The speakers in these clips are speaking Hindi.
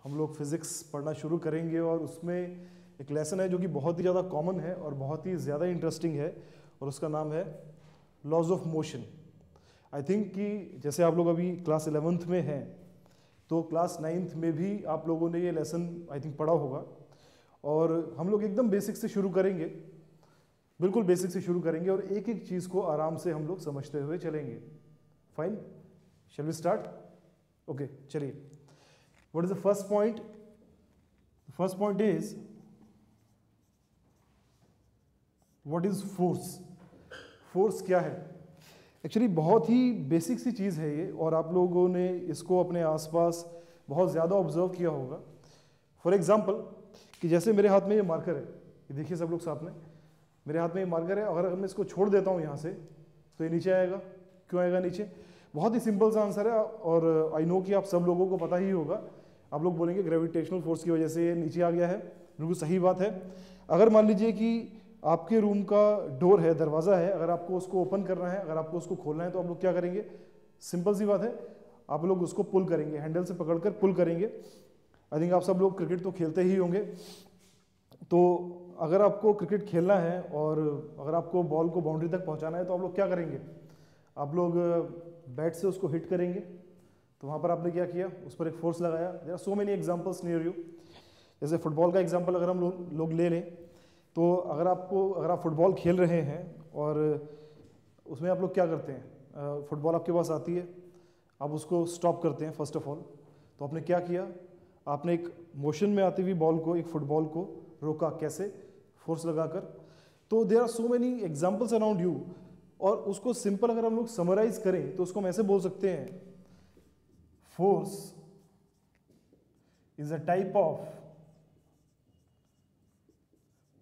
हम लोग फिज़िक्स पढ़ना शुरू करेंगे और उसमें एक लेसन है जो कि बहुत ही ज़्यादा कॉमन है और बहुत ही ज़्यादा इंटरेस्टिंग है और उसका नाम है laws of motion. I think कि जैसे आप लोग अभी क्लास 11th में हैं तो क्लास 9th में भी आप लोगों ने ये लेसन आई थिंक पढ़ा होगा और हम लोग एकदम बेसिक से शुरू करेंगे, बिल्कुल बेसिक से शुरू करेंगे और एक एक चीज़ को आराम से हम लोग समझते हुए चलेंगे। Fine, shall we start? Okay, चलिए। What is the first point? First point is what is force. Force क्या है? एक्चुअली बहुत ही बेसिक सी चीज़ है ये और आप लोगों ने इसको अपने आसपास बहुत ज़्यादा ऑब्जर्व किया होगा। फॉर एग्जाम्पल कि जैसे मेरे हाथ में ये मार्कर है, ये देखिए सब लोग साथ में, मेरे हाथ में ये मार्कर है, अगर मैं इसको छोड़ देता हूँ यहाँ से तो ये नीचे आएगा। क्यों आएगा नीचे? बहुत ही सिंपल सा आंसर है और आई नो कि आप सब लोगों को पता ही होगा। आप लोग बोलेंगे ग्रेविटेशनल फोर्स की वजह से ये नीचे आ गया है, बिल्कुल सही बात है। अगर मान लीजिए कि आपके रूम का डोर है, दरवाज़ा है, अगर आपको उसको ओपन करना है, अगर आपको उसको खोलना है तो आप लोग क्या करेंगे? सिंपल सी बात है, आप लोग उसको पुल करेंगे, हैंडल से पकड़कर पुल करेंगे। आई थिंक आप सब लोग क्रिकेट तो खेलते ही होंगे, तो अगर आपको क्रिकेट खेलना है और अगर आपको बॉल को बाउंड्री तक पहुंचाना है तो आप लोग क्या करेंगे? आप लोग बैट से उसको हिट करेंगे। तो वहाँ पर आपने क्या किया? उस पर एक फोर्स लगाया। There are so many examples near you. जैसे फुटबॉल का एग्जांपल अगर हम लोग ले लें तो अगर आप फुटबॉल खेल रहे हैं और उसमें आप लोग क्या करते हैं? फुटबॉल आपके पास आती है, आप उसको स्टॉप करते हैं फर्स्ट ऑफ ऑल। तो आपने क्या किया? आपने एक मोशन में आती हुई बॉल को, एक फुटबॉल को रोका। कैसे? फोर्स लगाकर। तो there are so many examples around you और उसको सिंपल अगर हम लोग समराइज करें तो उसको हम ऐसे बोल सकते हैं, force is a type of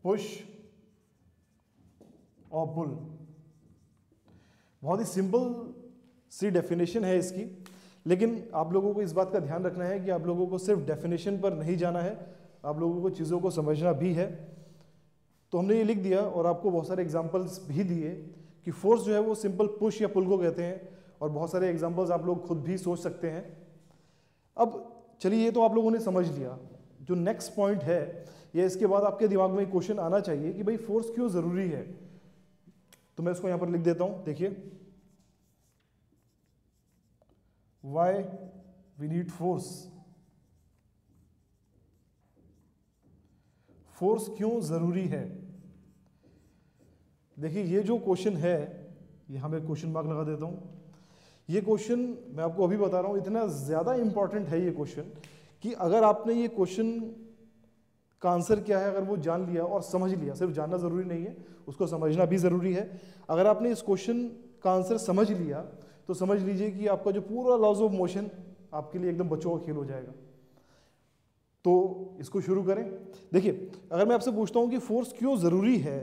push और पुल। बहुत ही सिंपल सी डेफिनेशन है इसकी, लेकिन आप लोगों को इस बात का ध्यान रखना है कि आप लोगों को सिर्फ डेफिनेशन पर नहीं जाना है, आप लोगों को चीज़ों को समझना भी है। तो हमने ये लिख दिया और आपको बहुत सारे एग्जांपल्स भी दिए कि फोर्स जो है वो सिंपल पुश या पुल को कहते हैं और बहुत सारे एग्जांपल्स आप लोग खुद भी सोच सकते हैं। अब चलिए, ये तो आप लोगों ने समझ लिया। जो नेक्स्ट पॉइंट है या इसके बाद आपके दिमाग में क्वेश्चन आना चाहिए कि भाई फोर्स क्यों ज़रूरी है। तो मैं इसको यहाँ पर लिख देता हूँ, देखिए, why we need force. Force क्यों ज़रूरी है? देखिए, ये जो क्वेश्चन है, यहाँ मैं क्वेश्चन मार्क लगा देता हूँ। ये क्वेश्चन मैं आपको अभी बता रहा हूँ, इतना ज़्यादा इंपॉर्टेंट है ये क्वेश्चन कि अगर आपने ये क्वेश्चन का आंसर क्या है अगर वो जान लिया और समझ लिया, सिर्फ जानना ज़रूरी नहीं है, उसको समझना भी ज़रूरी है। अगर आपने इस क्वेश्चन का आंसर समझ लिया तो समझ लीजिए कि आपका जो पूरा लॉज ऑफ मोशन आपके लिए एकदम बच्चों का खेल हो जाएगा। तो इसको शुरू करें। देखिए, अगर मैं आपसे पूछता हूँ कि फोर्स क्यों ज़रूरी है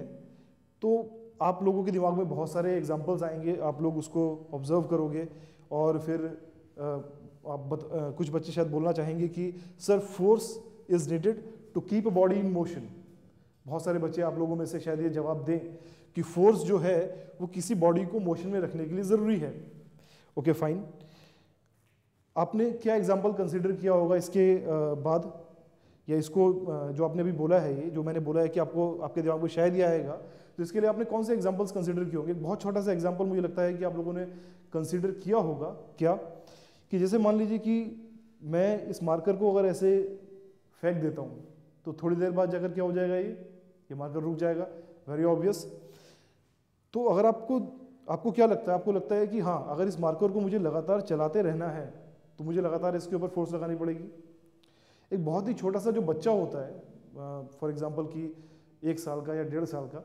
तो आप लोगों के दिमाग में बहुत सारे एग्जांपल्स आएंगे, आप लोग उसको ऑब्जर्व करोगे और फिर कुछ बच्चे शायद बोलना चाहेंगे कि sir force is needed to keep a body in motion. बहुत सारे बच्चे आप लोगों में से शायद ये जवाब दें कि फोर्स जो है वो किसी बॉडी को मोशन में रखने के लिए ज़रूरी है। Okay, fine. आपने क्या एग्जाम्पल कंसिडर किया होगा इसके बाद, या इसको जो आपने अभी बोला है, ये जो मैंने बोला है कि आपको आपके दिमाग में शायद ये आएगा, तो इसके लिए आपने कौन से एग्जांपल्स कंसीडर किए होंगे? बहुत छोटा सा एग्जांपल मुझे लगता है कि आप लोगों ने कंसीडर किया होगा। क्या? कि जैसे मान लीजिए कि मैं इस मार्कर को अगर ऐसे फेंक देता हूँ तो थोड़ी देर बाद जाकर क्या हो जाएगा? ये मार्कर रुक जाएगा। Very obvious. तो अगर आपको क्या लगता है? आपको लगता है कि हाँ, अगर इस मार्कर को मुझे लगातार चलाते रहना है तो मुझे लगातार इसके ऊपर फोर्स लगानी पड़ेगी। एक बहुत ही छोटा सा जो बच्चा होता है, फॉर एग्जांपल कि 1 साल का या 1.5 साल का,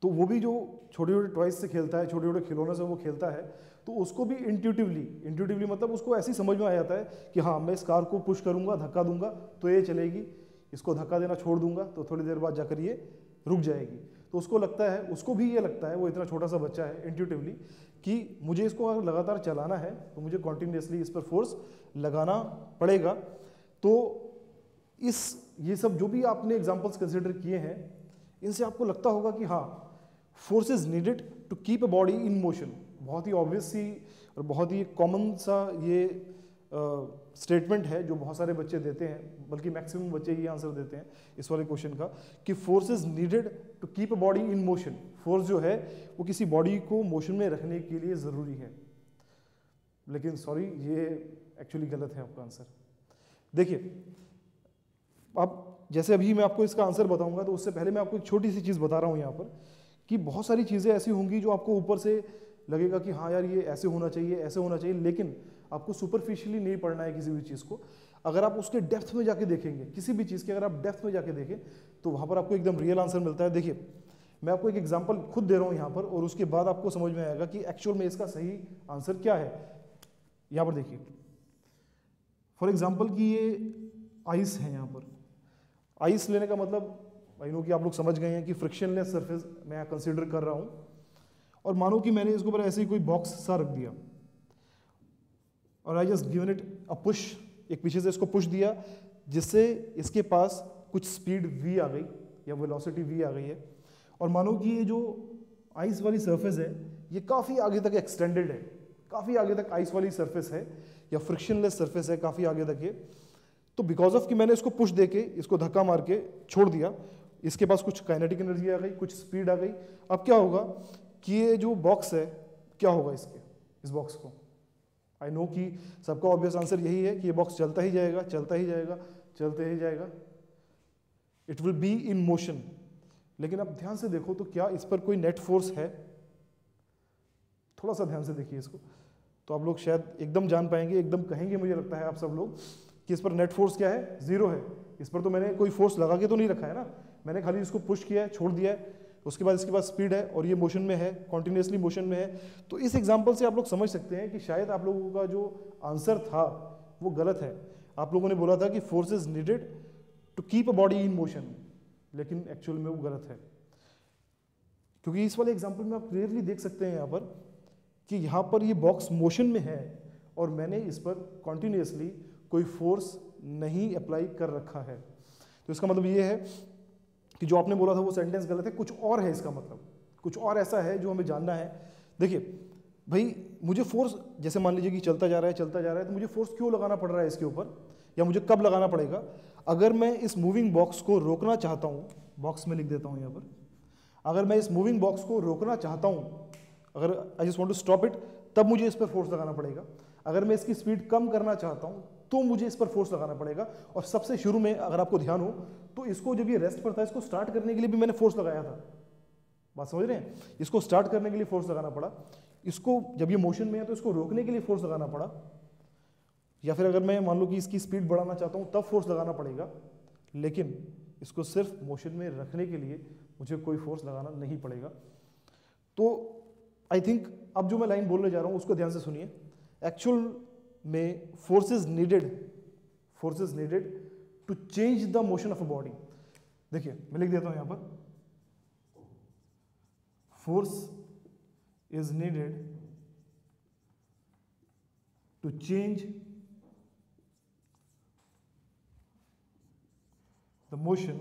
तो वो भी जो छोटे छोटे टॉयज से खेलता है, छोटे छोटे खिलौनों से वो खेलता है, तो उसको भी इंट्यूटिवली मतलब उसको ऐसी समझ में आ जाता है कि हाँ, मैं इस कार को पुश करूंगा, धक्का दूंगा तो ये चलेगी, इसको धक्का देना छोड़ दूंगा तो थोड़ी देर बाद जाकर ये रुक जाएगी। तो उसको लगता है, उसको भी ये लगता है, वो इतना छोटा सा बच्चा है, इंट्यूटिवली कि मुझे इसको अगर लगातार चलाना है तो मुझे कॉन्टिन्यूसली इस पर फोर्स लगाना पड़ेगा। तो ये सब जो भी आपने एग्जांपल्स कंसिडर किए हैं, इनसे आपको लगता होगा कि हाँ, force is needed to keep a body in motion. बहुत ही ऑब्वियस सी और बहुत ही कॉमन सा ये स्टेटमेंट है जो बहुत सारे बच्चे देते हैं, बल्कि मैक्सिमम बच्चे ये आंसर देते हैं इस वाले क्वेश्चन का कि force is needed to keep a body in motion. Force जो है वो किसी बॉडी को मोशन में रखने के लिए ज़रूरी है। लेकिन सॉरी, ये एक्चुअली गलत है आपका आंसर। देखिए, आप जैसे अभी मैं आपको इसका आंसर बताऊंगा तो उससे पहले मैं आपको एक छोटी सी चीज़ बता रहा हूँ यहाँ पर कि बहुत सारी चीज़ें ऐसी होंगी जो आपको ऊपर से लगेगा कि हाँ यार ये ऐसे होना चाहिए, ऐसे होना चाहिए, लेकिन आपको सुपरफिशियली नहीं पढ़ना है किसी भी चीज़ को। अगर आप उसके डेप्थ में जाके देखेंगे, किसी भी चीज़ के अगर आप डेप्थ में जाके देखें तो वहाँ पर आपको एकदम रियल आंसर मिलता है। देखिए, मैं आपको एक एग्जाम्पल खुद दे रहा हूँ यहाँ पर, और उसके बाद आपको समझ में आएगा कि एक्चुअल में इसका सही आंसर क्या है। यहाँ पर देखिए, फॉर एग्जाम्पल कि ये आइस है। यहाँ पर आइस लेने का मतलब आई नो कि आप लोग समझ गए हैं कि फ्रिक्शनलेस सरफेस मैं कंसिडर कर रहा हूँ, और मानो कि मैंने इसके ऊपर ऐसे ही कोई बॉक्स सा रख दिया और I just given it a push, एक पीछे से इसको पुश दिया जिससे इसके पास कुछ स्पीड v आ गई या वेलोसिटी v आ गई है, और मानो कि ये जो आइस वाली सरफेस है ये काफ़ी आगे तक एक्सटेंडेड है, काफ़ी आगे तक आइस वाली सरफेस है या फ्रिक्शनलेस सरफेस है, काफ़ी आगे तक है। तो बिकॉज ऑफ कि मैंने इसको पुश देके इसको धक्का मार के छोड़ दिया, इसके पास कुछ काइनेटिक एनर्जी आ गई, कुछ स्पीड आ गई। अब क्या होगा कि ये जो बॉक्स है क्या होगा इस बॉक्स को, आई नो कि सबका ऑब्वियस आंसर यही है कि ये बॉक्स चलता ही जाएगा, चलता ही जाएगा, चलते ही जाएगा, it will be in motion. लेकिन अब ध्यान से देखो तो क्या इस पर कोई नेट फोर्स है? थोड़ा सा ध्यान से देखिए इसको, तो आप लोग शायद एकदम जान पाएंगे, एकदम कहेंगे मुझे लगता है आप सब लोग कि इस पर नेट फोर्स क्या है? जीरो है। इस पर तो मैंने कोई फोर्स लगा के तो नहीं रखा है ना, मैंने खाली इसको पुश किया है, छोड़ दिया है, उसके बाद इसके पास स्पीड है और ये मोशन में है, कॉन्टिन्यूसली मोशन में है। तो इस एग्जांपल से आप लोग समझ सकते हैं कि शायद आप लोगों का जो आंसर था वो गलत है। आप लोगों ने बोला था कि force is needed to keep a body in motion, लेकिन एक्चुअल में वो गलत है, क्योंकि इस वाले एग्जाम्पल में आप क्लियरली देख सकते हैं यहाँ पर कि यहाँ पर ये बॉक्स मोशन में है और मैंने इस पर कॉन्टिन्यूसली कोई फोर्स नहीं अप्लाई कर रखा है। तो इसका मतलब ये है कि जो आपने बोला था वो सेंटेंस गलत है, कुछ और है इसका मतलब, कुछ और ऐसा है जो हमें जानना है। देखिए भाई, मुझे फोर्स जैसे मान लीजिए कि चलता जा रहा है, चलता जा रहा है, तो मुझे फोर्स क्यों लगाना पड़ रहा है इसके ऊपर, या मुझे कब लगाना पड़ेगा? अगर मैं इस मूविंग बॉक्स को रोकना चाहता हूँ, बॉक्स में लिख देता हूँ यहाँ पर, अगर मैं इस मूविंग बॉक्स को रोकना चाहता हूँ, अगर I just want to stop it, तब मुझे इस पर फोर्स लगाना पड़ेगा। अगर मैं इसकी स्पीड कम करना चाहता हूँ तो मुझे इस पर फोर्स लगाना पड़ेगा। और सबसे शुरू में अगर आपको ध्यान हो तो इसको जब ये रेस्ट पर था, इसको स्टार्ट करने के लिए भी मैंने फोर्स लगाया था। बात समझ रहे हैं? इसको स्टार्ट करने के लिए फोर्स लगाना पड़ा, इसको जब ये मोशन में है तो इसको रोकने के लिए फोर्स लगाना पड़ा, या फिर अगर मैं मान लो कि इसकी स्पीड बढ़ाना चाहता हूँ तब फोर्स लगाना पड़ेगा, लेकिन इसको सिर्फ मोशन में रखने के लिए मुझे कोई फोर्स लगाना नहीं पड़ेगा। तो आई थिंक अब जो मैं लाइन बोलने जा रहा हूँ उसको ध्यान से सुनिए। एक्चुअल में force is needed to change the motion of a body. देखिए मैं लिख देता हूं यहां पर, force is needed to change the motion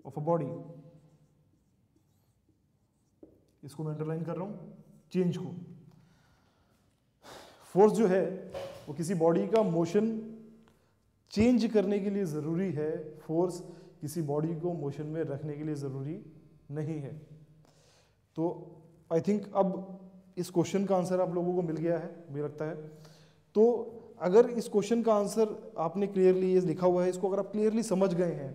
of a body. इसको मैं अंडरलाइन कर रहा हूं, चेंज को। फोर्स जो है वो किसी बॉडी का मोशन चेंज करने के लिए ज़रूरी है, फोर्स किसी बॉडी को मोशन में रखने के लिए ज़रूरी नहीं है। तो आई थिंक अब इस क्वेश्चन का आंसर आप लोगों को मिल गया है मुझे लगता है। तो अगर इस क्वेश्चन का आंसर आपने क्लियरली ये लिखा हुआ है, इसको अगर आप क्लियरली समझ गए हैं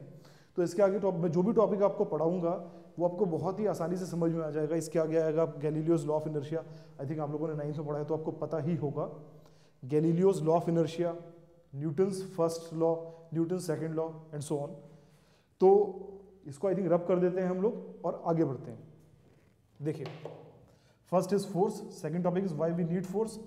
तो इसके आगे मैं जो भी टॉपिक आपको पढ़ाऊंगा वो आपको बहुत ही आसानी से समझ में आ जाएगा। इसके आगे आएगा Galileo's law of inertia, I think आप लोगों ने 9th में पढ़ा है तो आपको पता ही होगा। Galileo's law of inertia, Newton's first law, Newton's second law and so on. तो इसको आई थिंक रब कर देते हैं हम लोग और आगे बढ़ते हैं। देखिए, first is force, second topic is why we need force,